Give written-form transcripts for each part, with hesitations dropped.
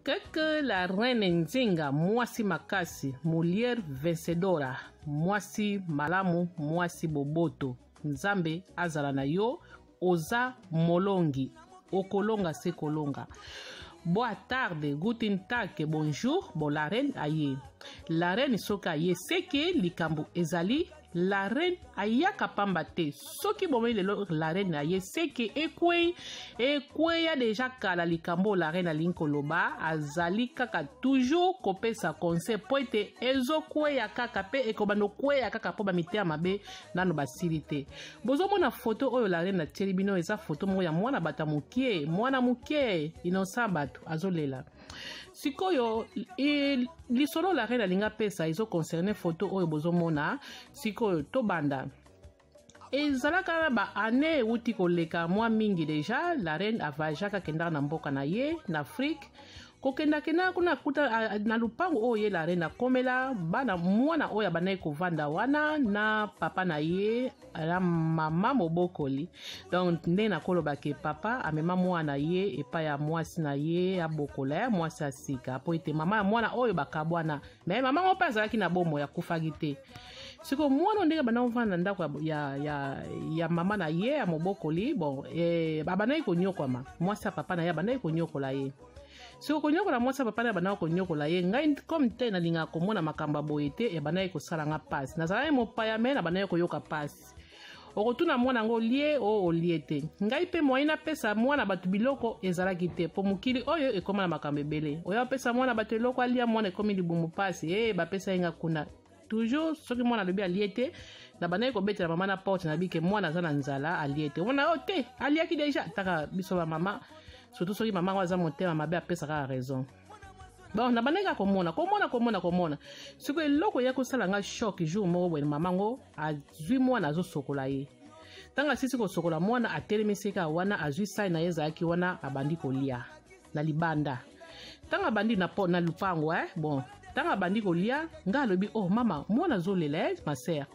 Que la reine Nzinga, mwasi makasi, mulier vencedora, mwasi malamu, mwasi boboto, Nzambe azala na yo, oza molongi, okolonga se kolonga. Boa tarde, guten tag, bonjour, bon la reine aye. La reine soka aye seke likambu ezali, la reine ayaka pamba te. Soki bomei lelo la reine aye seke ekwe ya deja kala likambo la reine alinko loba azali kaka toujours kopesa conseil poete ezo kwe ya kaka pe ekobano kwe ya kaka po ba mitea mabe nano basili te. Bozo mona photo oyo la reine atieli bino eza photo mo ya mwana bata mukie, mwana mukie inosa bato azolela. Sikoyo lisolo la reine alinga pesa izo concerne photo oyo bozo mona sikoyo to banda ezalaka ba ane wuti koleka mwa mingi deja la reine avajaka kendaka na mboka na ye na Afrique kokenda kuna kuta na lupango oyo ye la reine akomela bana mwana oyo banaye kovanda wana na papa na ye na mama mobokoli. Donc nde nakoloba ke papa amema mwana ye epai ya mwasi na ye abokola ya mwasi asika po ete mama ya mwana oyo bakabwana me mama ngo mpe azalaki na bomo ya kufaki te. Siko mwana ndenge bana ovanda ndako ya mama na ye ya mobokoli bon abanaye konyokwama mwasi ya papa na ye abanaye konyokola ye. Si okonyokola mwasi papa na bana konyokola ye ngai comme te na linga komona makamba boye te e bana ekosala nga passe nazala mopaya me na bana koyoka passe okotuna mwana ngo lie o olie te ngai pe moyena pesa mwana batu biloko ezalaki te po mukili oyo ekoma na makamba ebele oyo pesa mwana batu eloko alia mwana ekomi libumu passe bapesa yenga kuna toujours soki mwana lobi alie te na bana ekobetela mama na porte na bike mwana aza na nzala alie te mwana o te aliaki deja taka biso ba mama surtout soki mama waza motema mabe apesaka raison. Bon na baneka komona siko eloko ya kosala nga shock jour moko boye mama ngo azwi mwana azosokola ye tanga sisi kosokola mwana atelemiseka wana azwi sai na ye ezalaki wana abandi kolia na libanda tanga bandi na lupango bon tanga bandi kolia nga alobi oh mama mwana zolela ma sœur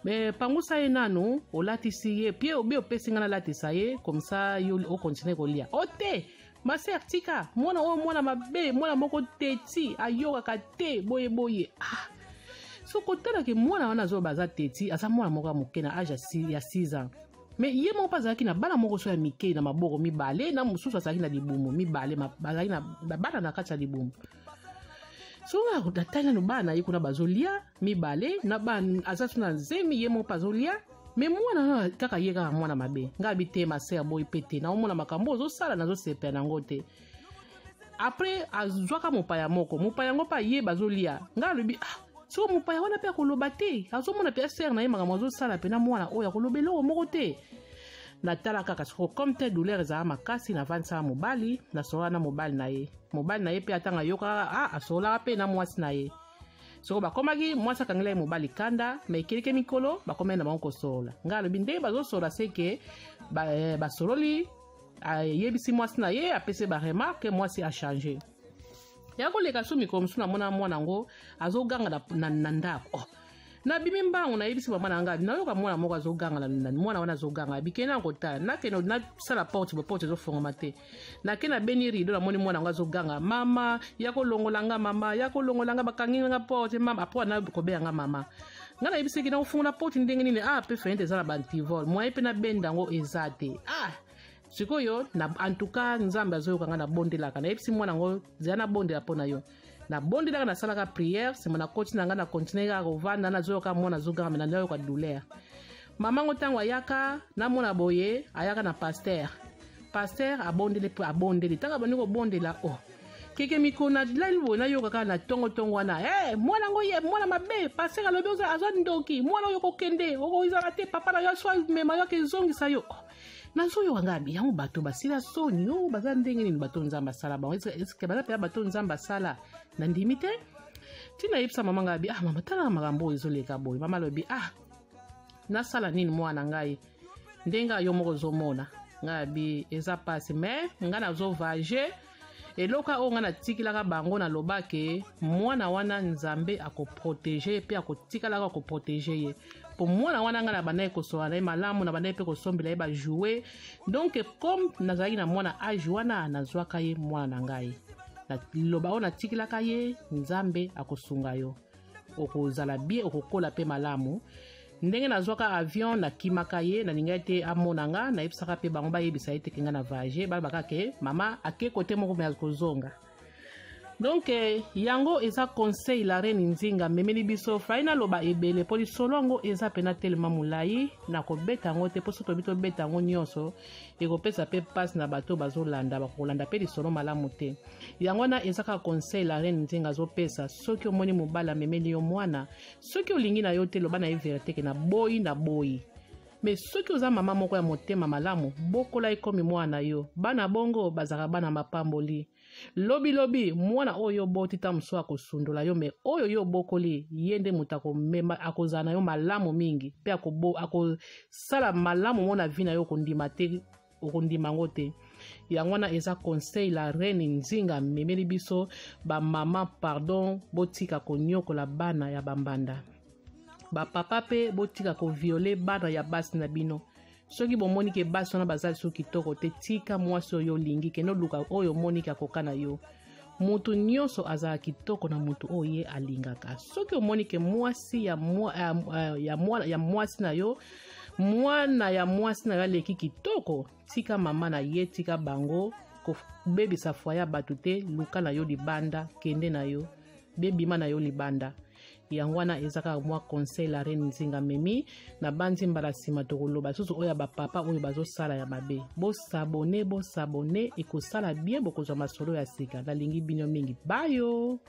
mais pangusa ye nanu olatisi ye pie obi opesi nga na latisa ye comme ça yo o continue kolia ote ma sœur tika mwana mabe mwana moko teti ayokaka te boye so kotala ke mwana wana zo baza teti asa mwana moko moke na age ya 6 ans mais ye moko azalaki na bana moko so ya mike na maboko mibale na mosusu azalaki na libumu mibale bazalaki na bana na kati ya libumu. So na tanya no bana yiko na bazolia mibale na ban azatu na zemi yemo pazolia me mwana kaka yeka mwana mabe ngabi te masea boy pete na omona makambo zo sala na zo sepe na ngote après azwaka mopaya ngo pa ye bazolia ngalobi so mopaya wana pe koloba te azomona pe ser na ye makambo zo sala pe na mwana oya kolobelo moko te na tala kaka so comme te douleur za makasi na vansa mobali na sola na mobali na ye pe atanga yoka asola pe na mwasi na ye so bakomaki mwasi akangela mobali kanda me keleke mikolo bakomena bango sola ngalo binde bazo sola seke basololi yebisi mwasi na ye apese ba remarque mwasi a changer ya koleka so mikolo msuna mwana ngo azoganga na ndako na bimi mbangu na yebisi mama na ngabi na yoka mwana moko azoganga na mwana wana azoganga bikena ngota na keno na sala porte zo fonga te na kena beni rido na moni mwana ngo azoganga mama yako longolanga bakangi nga porte mama apo na kobeya nga mama ngana yebisi kina ufunga porte ndenge nini pe fente za bantivol moi pe na benda ngo ezate sikoyo na en tout cas Nzambe azoyoka nga na bondelaka na yebisi mwana ngo zana bondela pona yo na bondi daga na salaka prière c'est mon coach na nga na continuer à rovana na zoyoka mwana zogama na yoka douleur mama ngo tango ayaka na mwana boye ayaka na pasteur abondeli tanga bani ko bondela keke mikona lalibo na yoka kana tongo wana mwana ngo ye mwana mabe pasteur alobi azwa ndoki mwana yoko kende oko izala te papa na yo swa mema yo ke zongi sayo na zoyo wangabi yango bato basila soni baza ndenge nini bato Nzamba sala ba est-ce baza pe bato Nzamba sala na ndimite tina yipsa mama ngabi mama tala magambo ezoleka boy mama lobi na sala nini mwana ngai ndenga yo moko zomona ngabi eza passe mais ngana zo vager eloka o ngana tikilaka bango na lobake mwana wana Nzambe akoprotéger pe akotikalaka akoprotéger ye po mwana wana ngana banaye kosola na malamu na banaye pe kosombela ye ba jouer donc comme nazali na mwana age wana nazwaka ye mwana na ngai na liloba oyo natikilaka ye nzambe akosunga yo okozala bien okokola pe malamu ndenge nazwaka avion nakimaka ye nalingaki te amona nga nayebisaka pe bango bayebisa ye teke nga na voyage balobaka ke mama ake kote moko me akozonga. Donc yango eza conseil la reine Nzinga memeli biso fai naloba ebele po lisolo yango eza pena telema molai na kobeta yango te po soto bito beta yango nyonso ekopesa pe passe na bato bazolanda bakolanda pe lisolo malamu te. Yango na eza ka conseil la reine Nzinga azopesa soki omoni mobala memeli yo mwana soki olingi na yo te loba na ye verite ke na boyi mais soki oza mama moko ya motema malamu bokola ekomi mwana yo bana bongo bazaka bana mapamboli lobi mwana oyo botita moso akosundola yo me oyo yo bokoli ye nde moto akomema akozala na yo malamu mingi pe akosala malamu mona vi na yo okondima te okondima ngo te. Yango wana eza conseil la reine Nzinga memeli biso bamama pardon botika konyokola bana ya bambanda bapapa pe botika koviole bana ya basi na bino soki bomoni ke basi wana bazali so kitoko te tika mwasi oyo olingi ke noluka oyo omoni ke akoka na yo mutu nyonso azala kitoko na mutu oyo ye alingaka soki omoni ke mwasi ya mwasi na yo mwana ya mwasi na yo aleki kitoko tika mama na ye tika bango kobebisa foya bato te luka na yo libanda kende na yo bebima na yo libanda. Yango wana ezaka mwa conseil la reine Nzinga memi na bandi mbala sima tokoloba susu oya bapapa oyo bazosala ya mabe bosabone ekosala bien bokozwa masolo ya sika nalingi bino mingi bayo.